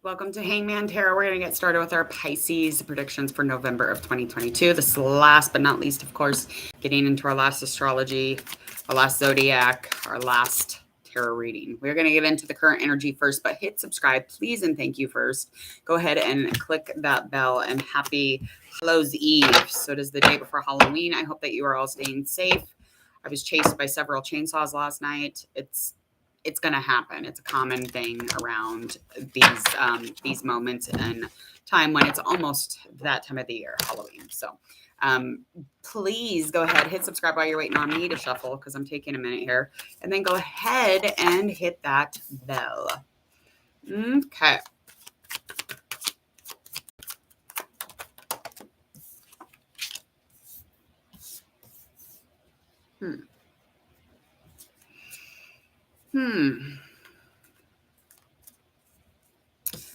Welcome to Hangman Tarot. We're going to get started with our Pisces predictions for November of 2022. This is last but not least, of course, getting into our last astrology, our last zodiac, our last tarot reading. We're going to get into the current energy first, but hit subscribe, please, and thank you first. Go ahead and click that bell, and happy Hallows Eve. So it is the day before Halloween. I hope that you are all staying safe. I was chased by several chainsaws last night. It's going to happen. It's a common thing around these moments and time when it's almost that time of the year, Halloween. So please go ahead, hit subscribe while you're waiting on me to shuffle, because I'm taking a minute here. And then go ahead and hit that bell. Okay.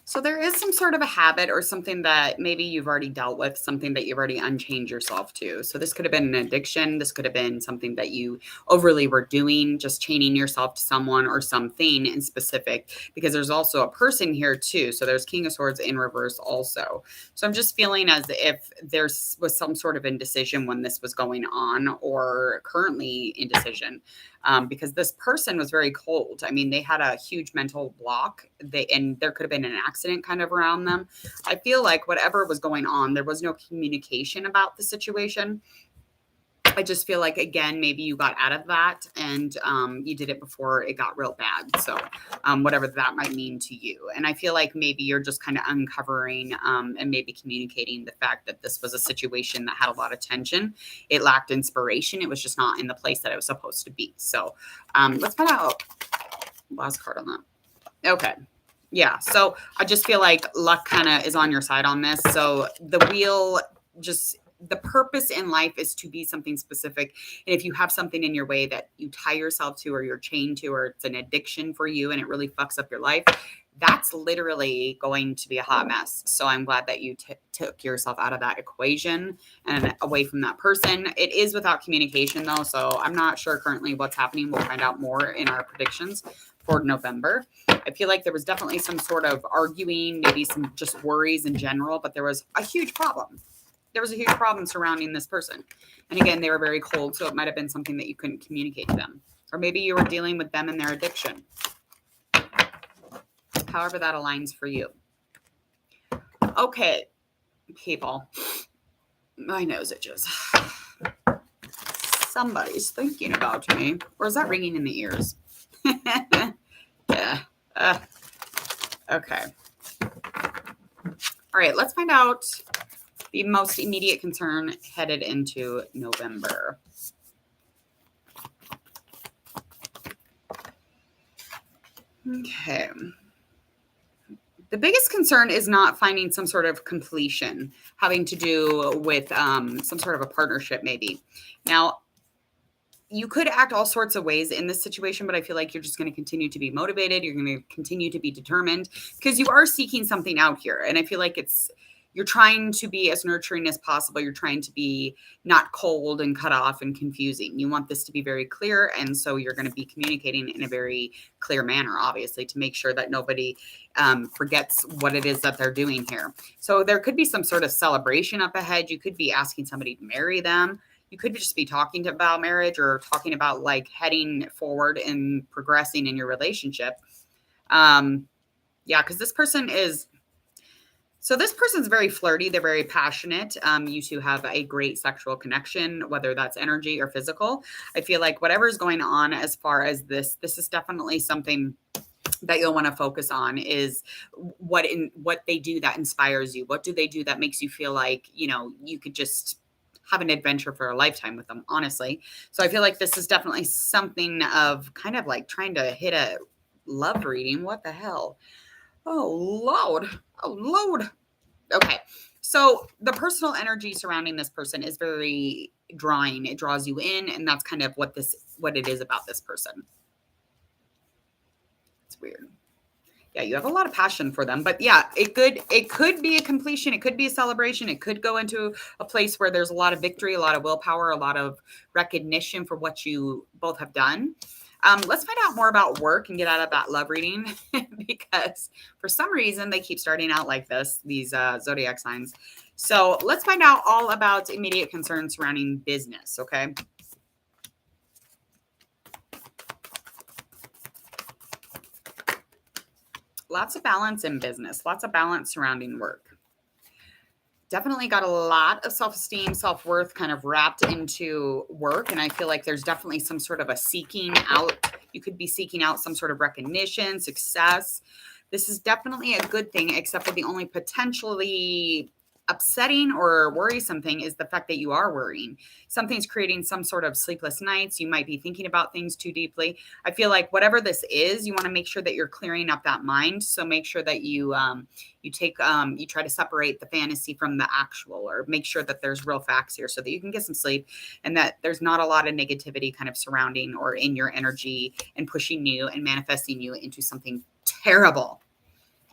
So there is some sort of a habit or something that maybe you've already dealt with, something that you've already unchained yourself to. So this could have been an addiction. This could have been something that you overly were doing, just chaining yourself to someone or something in specific, because there's also a person here too. So there's King of Swords in reverse also. So I'm just feeling as if there was some sort of indecision when this was going on, or currently indecision. Because this person was very cold. I mean, they had a huge mental block. And there could have been an accident kind of around them. I feel like whatever was going on, there was no communication about the situation. I just feel like, again, maybe you got out of that and you did it before it got real bad. So whatever that might mean to you. And I feel like maybe you're just kind of uncovering and maybe communicating the fact that this was a situation that had a lot of tension. It lacked inspiration. It was just not in the place that it was supposed to be. So let's find out. Last card on that. Okay. Yeah. So I just feel like luck kind of is on your side on this. So the wheel just... the purpose in life is to be something specific. And if you have something in your way that you tie yourself to, or you're chained to, or it's an addiction for you and it really fucks up your life, that's literally going to be a hot mess. So I'm glad that you took yourself out of that equation and away from that person. It is without communication though. So I'm not sure currently what's happening. We'll find out more in our predictions for November. I feel like there was definitely some sort of arguing, maybe some just worries in general, but there was a huge problem. There was a huge problem surrounding this person. And again, they were very cold, so it might have been something that you couldn't communicate to them. Or maybe you were dealing with them and their addiction. However that aligns for you. Okay, people. My nose itches. Somebody's thinking about me. Or is that ringing in the ears? Yeah. Okay. All right, let's find out the most immediate concern headed into November. Okay. The biggest concern is not finding some sort of completion, having to do with some sort of a partnership maybe. Now, you could act all sorts of ways in this situation, but I feel like you're just going to continue to be motivated. You're going to continue to be determined because you are seeking something out here. And I feel like you're trying to be as nurturing as possible. You're trying to be not cold and cut off and confusing. You want this to be very clear. And so you're going to be communicating in a very clear manner, obviously, to make sure that nobody forgets what it is that they're doing here. So there could be some sort of celebration up ahead. You could be asking somebody to marry them. You could just be talking about marriage, or talking about like heading forward and progressing in your relationship. Yeah, because this person is... So this person's very flirty. They're very passionate. You two have a great sexual connection, whether that's energy or physical. I feel like whatever's going on as far as this is definitely something that you'll want to focus on, is what they do that inspires you. What do they do that makes you feel like, you could just have an adventure for a lifetime with them, honestly. So I feel like this is definitely something of kind of like trying to hit a love reading. What the hell? Oh, Lord. Okay. So the personal energy surrounding this person is very drawing. It draws you in, and that's kind of what it is about this person. It's weird. Yeah, you have a lot of passion for them, but yeah, it could be a completion. It could be a celebration. It could go into a place where there's a lot of victory, a lot of willpower, a lot of recognition for what you both have done. Let's find out more about work and get out of that love reading because for some reason they keep starting out like this, these zodiac signs. So let's find out all about immediate concerns surrounding business, okay? Lots of balance in business, lots of balance surrounding work. Definitely got a lot of self-esteem, self-worth kind of wrapped into work. And I feel like there's definitely some sort of a seeking out. You could be seeking out some sort of recognition, success. This is definitely a good thing, except for the only potentially upsetting or worrisome thing is the fact that you are worrying. Something's creating some sort of sleepless nights. You might be thinking about things too deeply. I feel like whatever this is, you want to make sure that you're clearing up that mind. So make sure that you you try to separate the fantasy from the actual, or make sure that there's real facts here so that you can get some sleep and that there's not a lot of negativity kind of surrounding or in your energy and pushing you and manifesting you into something terrible.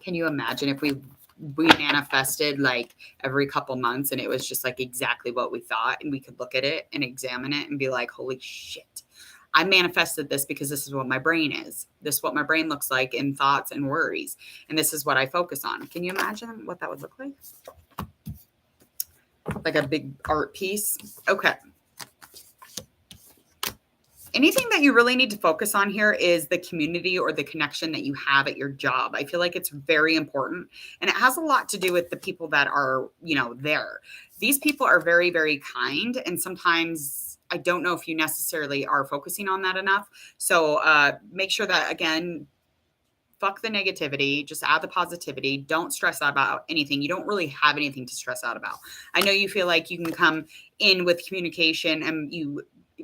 Can you imagine if we manifested like every couple months and it was just like exactly what we thought, and we could look at it and examine it and be like, holy shit, I manifested this because this is what my brain is. This is what my brain looks like in thoughts and worries. And this is what I focus on. Can you imagine what that would look like? Like a big art piece. Okay. Anything that you really need to focus on here is the community or the connection that you have at your job. I feel like it's very important, and it has a lot to do with the people that are, there. These people are very, very kind, and sometimes I don't know if you necessarily are focusing on that enough. So make sure that, again, fuck the negativity, just add the positivity. Don't stress out about anything. You don't really have anything to stress out about. I know you feel like you can come in with communication and you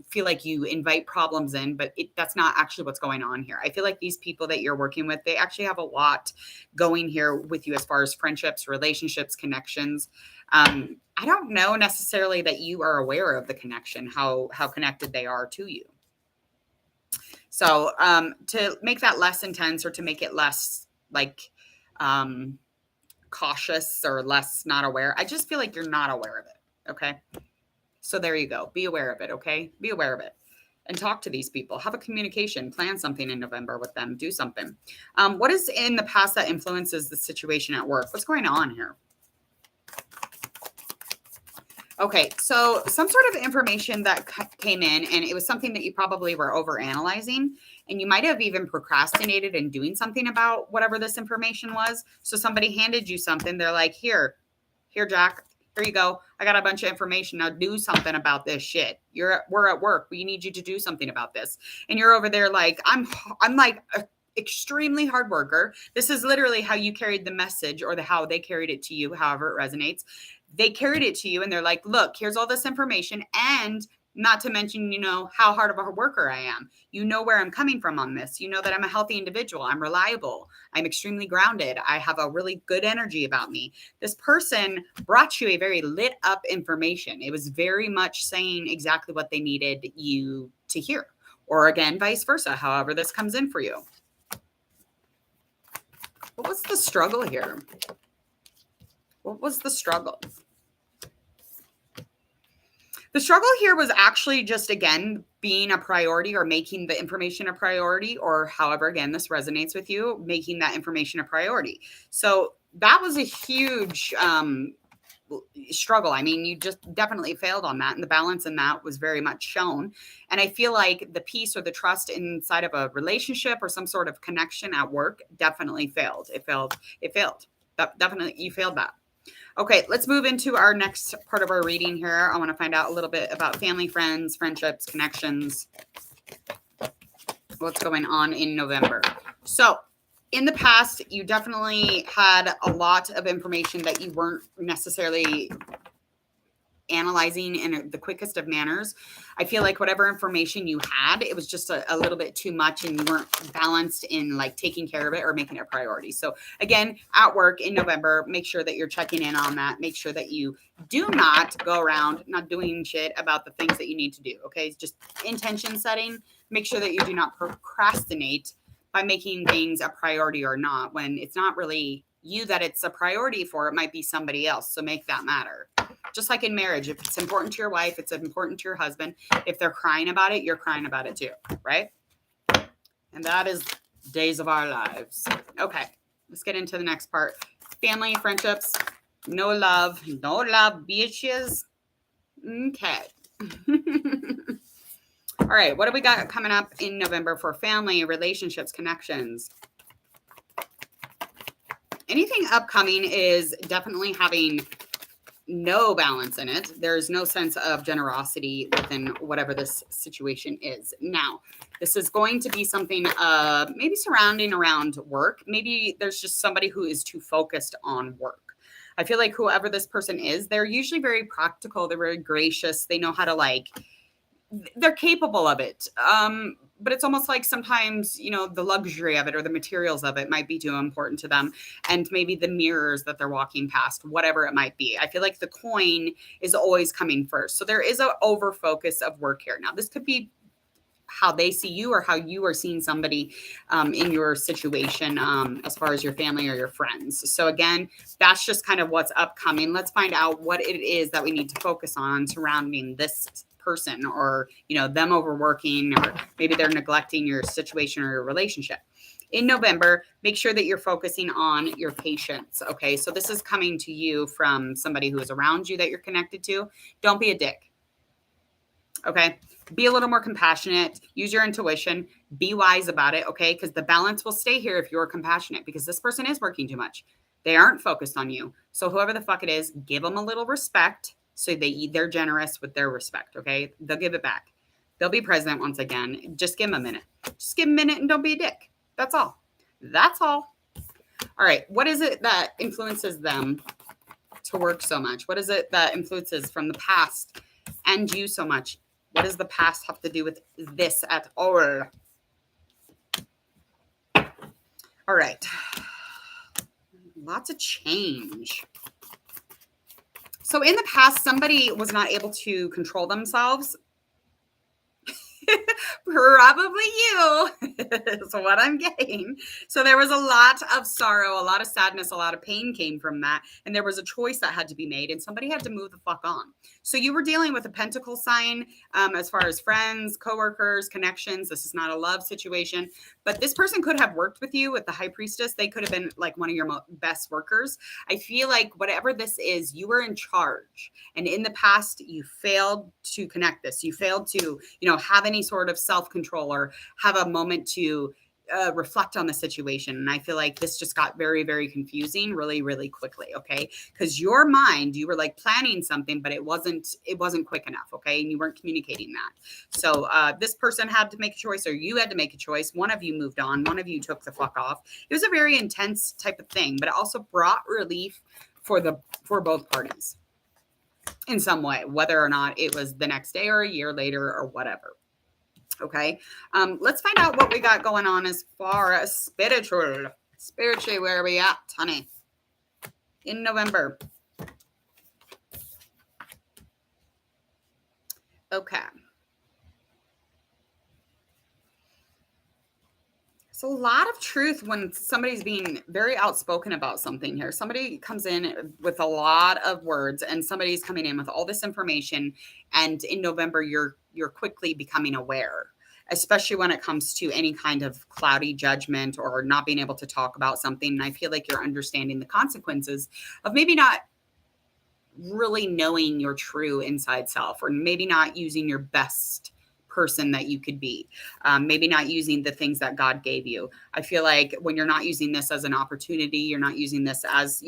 feel like you invite problems in, but that's not actually what's going on here. I feel like these people that you're working with, they actually have a lot going here with you as far as friendships, relationships, connections. I don't know necessarily that you are aware of the connection, how connected they are to you. So to make that less intense, or to make it less like cautious or less not aware, I just feel like you're not aware of it. Okay. So there you go. Be aware of it, okay? Be aware of it. And talk to these people. Have a communication. Plan something in November with them. Do something. What is in the past that influences the situation at work? What's going on here? Okay, so some sort of information that came in, and it was something that you probably were overanalyzing, and you might have even procrastinated in doing something about whatever this information was. So somebody handed you something. They're like, here, Jack. Here you go. I got a bunch of information. Now do something about this shit. We're at work. We need you to do something about this. And you're over there like, I'm like a extremely hard worker. This is literally how you carried the message, or how they carried it to you, however it resonates. They carried it to you and they're like, look, here's all this information. And not to mention, how hard of a worker I am. You know where I'm coming from on this. You know that I'm a healthy individual. I'm reliable. I'm extremely grounded. I have a really good energy about me. This person brought you a very lit up information. It was very much saying exactly what they needed you to hear. Or again, vice versa, however this comes in for you. What was the struggle here? What was the struggle? The struggle here was actually just, again, being a priority, or making the information a priority, or however, again, this resonates with you, making that information a priority. So that was a huge struggle. I mean, you just definitely failed on that. And the balance in that was very much shown. And I feel like the peace or the trust inside of a relationship or some sort of connection at work definitely failed. It failed. Definitely, you failed that. Okay, let's move into our next part of our reading here. I want to find out a little bit about family, friends, friendships, connections. What's going on in November? So in the past, you definitely had a lot of information that you weren't necessarily analyzing in the quickest of manners. I feel like whatever information you had, it was just a little bit too much, and you weren't balanced in like taking care of it or making it a priority. So again, at work in November, make sure that you're checking in on that. Make sure that you do not go around not doing shit about the things that you need to do. Okay. It's just intention setting. Make sure that you do not procrastinate by making things a priority or not, when it's not really you that it's a priority for. It might be somebody else. So make that matter. Just like in marriage, if it's important to your wife, it's important to your husband. If they're crying about it, you're crying about it too, right? And that is days of our lives. Okay, let's get into the next part. Family, friendships, no love, bitches. Okay. All right, what do we got coming up in November for family, relationships, connections? Anything upcoming is definitely having no balance in it. There's no sense of generosity within whatever this situation is. Now, this is going to be something maybe surrounding around work. Maybe there's just somebody who is too focused on work. I feel like whoever this person is, they're usually very practical. They're very gracious. They know how to they're capable of it. But it's almost like sometimes, the luxury of it or the materials of it might be too important to them. And maybe the mirrors that they're walking past, whatever it might be. I feel like the coin is always coming first. So there is an over focus of work here. Now, this could be how they see you or how you are seeing somebody in your situation as far as your family or your friends. So again, that's just kind of what's upcoming. Let's find out what it is that we need to focus on surrounding this person, or them overworking, or maybe they're neglecting your situation or your relationship. In November, make sure that you're focusing on your patience. Okay, so this is coming to you from somebody who is around you that you're connected to. Don't be a dick. Okay, be a little more compassionate, use your intuition, be wise about it. Okay, because the balance will stay here if you're compassionate, because this person is working too much. They aren't focused on you. So whoever the fuck it is, give them a little respect. So they're generous with their respect, okay? They'll give it back. They'll be present once again. Just give them a minute. Just give them a minute and don't be a dick. That's all. That's all. All right. What is it that influences them to work so much? What is it that influences from the past and you so much? What does the past have to do with this at all? All right. Lots of change. So in the past, somebody was not able to control themselves. Probably you is what I'm getting. So there was a lot of sorrow, a lot of sadness, a lot of pain came from that. And there was a choice that had to be made, and somebody had to move the fuck on. So you were dealing with a pentacle sign as far as friends, coworkers, connections. This is not a love situation, but this person could have worked with you with the high priestess. They could have been like one of your best workers. I feel like whatever this is, you were in charge. And in the past, you failed to connect this. You failed to, have any sort of self-control or have a moment to reflect on the situation. And I feel like this just got very, very confusing really, really quickly. Okay. Because your mind, you were like planning something, but it wasn't quick enough. Okay. And you weren't communicating that. So this person had to make a choice, or you had to make a choice. One of you moved on. One of you took the fuck off. It was a very intense type of thing, but it also brought relief for both parties in some way, whether or not it was the next day or a year later or whatever. Okay. Let's find out what we got going on as far as spiritually. Where are we at, honey? In November. Okay. So a lot of truth when somebody's being very outspoken about something here. Somebody comes in with a lot of words, and somebody's coming in with all this information. And in November, you're quickly becoming aware, especially when it comes to any kind of cloudy judgment or not being able to talk about something. And I feel like you're understanding the consequences of maybe not really knowing your true inside self, or maybe not using your best person that you could be, maybe not using the things that God gave you. I feel like when you're not using this as an opportunity, you're not using this as,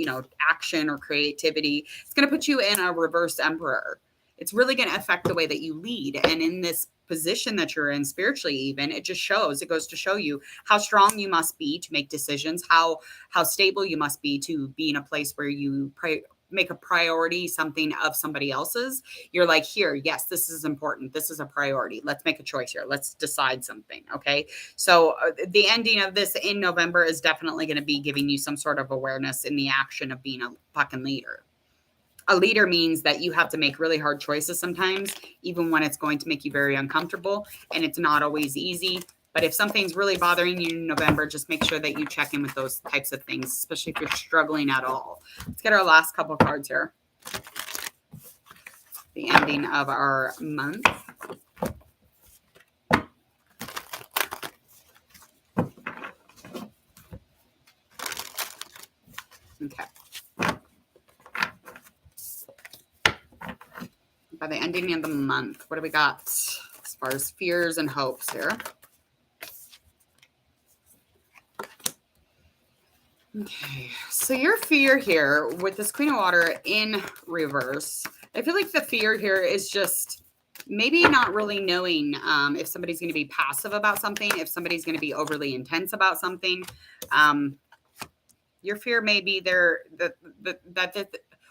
action or creativity, it's going to put you in a reverse emperor. It's really going to affect the way that you lead. And in this position that you're in spiritually, even, it goes to show you how strong you must be to make decisions, how stable you must be to be in a place where you make a priority something of somebody else's. You're like, here, yes, this is important. This is a priority. Let's make a choice here. Let's decide something. Okay. So the ending of this in November is definitely going to be giving you some sort of awareness in the action of being a fucking leader. A leader means that you have to make really hard choices sometimes, even when it's going to make you very uncomfortable, and it's not always easy. But if something's really bothering you in November, just make sure that you check in with those types of things, especially if you're struggling at all. Let's get our last couple cards here. The ending of our month. Okay. By the ending of the month, what do we got as far as fears and hopes here? Okay, so your fear here with this Queen of Water in reverse, I feel like the fear here is just maybe not really knowing if somebody's going to be passive about something, if somebody's going to be overly intense about something. Your fear may be there that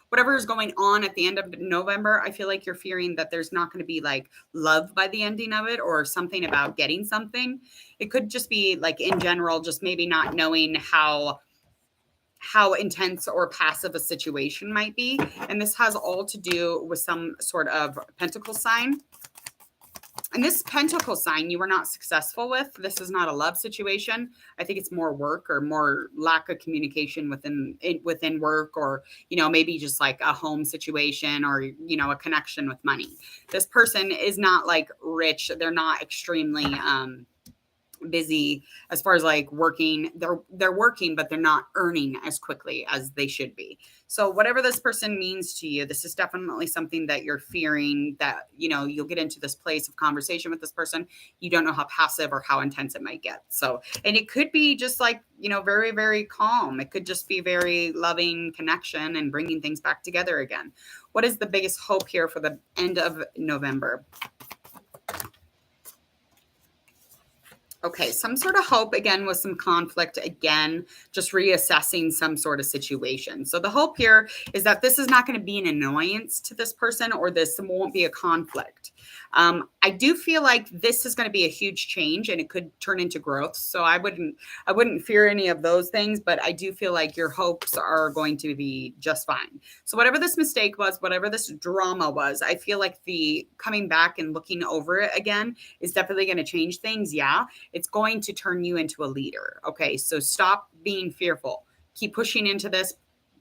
whatever is going on at the end of November, I feel like you're fearing that there's not going to be like love by the ending of it or something about getting something. It could just be like in general, just maybe not knowing how intense or passive a situation might be. And this has all to do with some sort of pentacle sign. And this pentacle sign you were not successful with. This is not a love situation. I think it's more work or more lack of communication within work, or, you know, maybe just like a home situation or, you know, a connection with money. This person is not like rich. They're not extremely busy as far as like working. They're working, but they're not earning as quickly as they should be. So whatever this person means to you, this is definitely something that you're fearing, that, you know, you'll get into this place of conversation with this person. You don't know how passive or how intense it might get. So, and it could be just like, you know, very, very calm. It could just be very loving connection and bringing things back together again. What is the biggest hope here for the end of November? Okay, some sort of hope again with some conflict again, just reassessing some sort of situation. So the hope here is that this is not going to be an annoyance to this person, or this won't be a conflict. I do feel like this is going to be a huge change and it could turn into growth. So I wouldn't fear any of those things, but I do feel like your hopes are going to be just fine. So whatever this mistake was, whatever this drama was, I feel like the coming back and looking over it again is definitely going to change things. Yeah. It's going to turn you into a leader. Okay. So stop being fearful. Keep pushing into this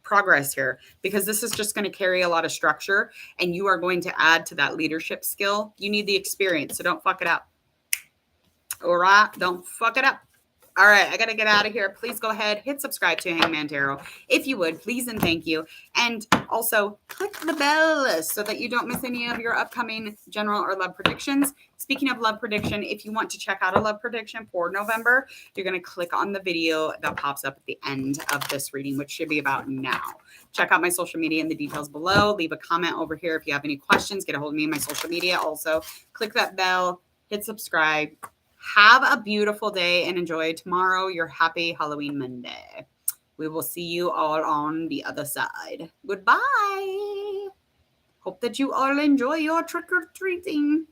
progress here, because this is just going to carry a lot of structure and you are going to add to that leadership skill. You need the experience. So don't fuck it up. All right. Don't fuck it up. All right, I got to get out of here. Please go ahead, hit subscribe to Hangman Tarot if you would, please and thank you. And also click the bell so that you don't miss any of your upcoming general or love predictions. Speaking of love prediction, if you want to check out a love prediction for November, you're going to click on the video that pops up at the end of this reading, which should be about now. Check out my social media in the details below. Leave a comment over here if you have any questions. Get a hold of me on my social media. Also, click that bell, hit subscribe. Have a beautiful day and enjoy tomorrow, your happy Halloween Monday. We will see you all on the other side. Goodbye. Hope that you all enjoy your trick-or-treating.